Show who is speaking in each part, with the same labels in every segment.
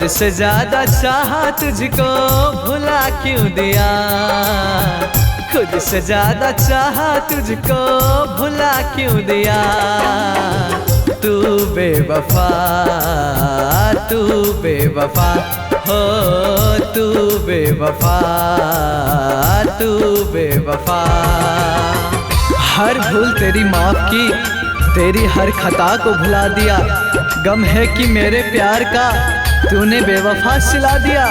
Speaker 1: खुद से ज्यादा चाहा तुझको भुला क्यों दिया, खुद से ज्यादा चाहा तुझको भुला क्यों दिया। तू बेवफा, तू बेवफा हो, तू बेवफा, तू बेवफा। हर भूल तेरी माफ की, तेरी हर खता को भुला दिया। गम है कि मेरे प्यार का तूने बेवफा सिला दिया।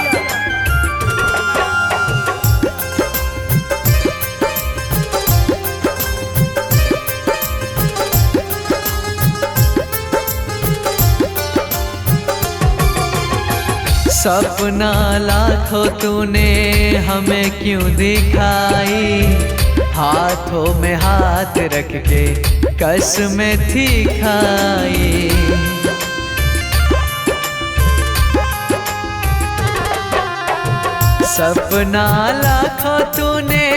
Speaker 1: सपना लाखों तूने हमें क्यों दिखाई, हाथों में हाथ रख के कसमें थी खाई। सपना लाखों तूने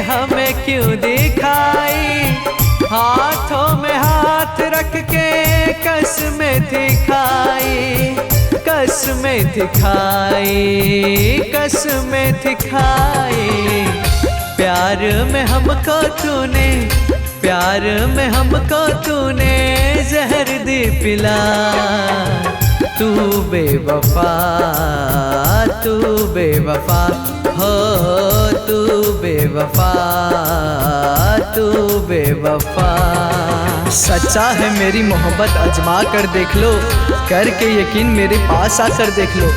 Speaker 1: हमें क्यों दिखाई, हाथों में हाथ रख के कसमें थी खाई, कसमें थी खाई, कसमें थी खाई। प्यार में हमको तूने, प्यार में हमको तूने जहर दी पिला। तू बेवफा, तू बेवफा हो, तू बेवफा, तू बेवफा। सच्चा है मेरी मोहब्बत आजमा कर देख लो, करके यकीन मेरे पास आकर देख लो।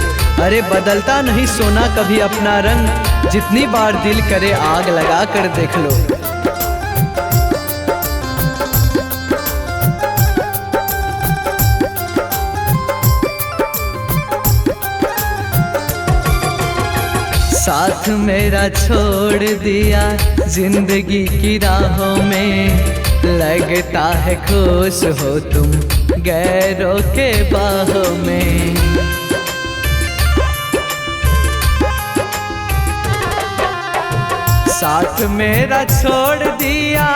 Speaker 1: अरे बदलता नहीं सोना कभी अपना रंग, जितनी बार दिल करे आग लगा कर देख लो। साथ मेरा छोड़ दिया जिंदगी की राहों में, लगता है खुश हो तुम गैरों के बाहों में। साथ मेरा छोड़ दिया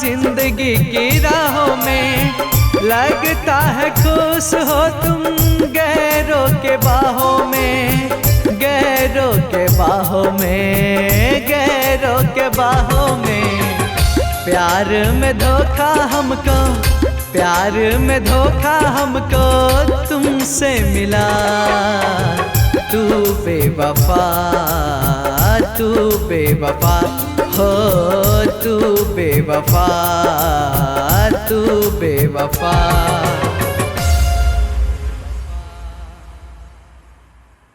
Speaker 1: जिंदगी की राहों में, लगता है खुश हो तुम गैरों के बाहों में, गैरों के बाहों में, गैरों के बाहों में। प्यार में धोखा हमको, प्यार में धोखा हमको तुमसे मिला। तू बेवफा, तू बेवफा हो, तू बेवफा, तू बेवफा।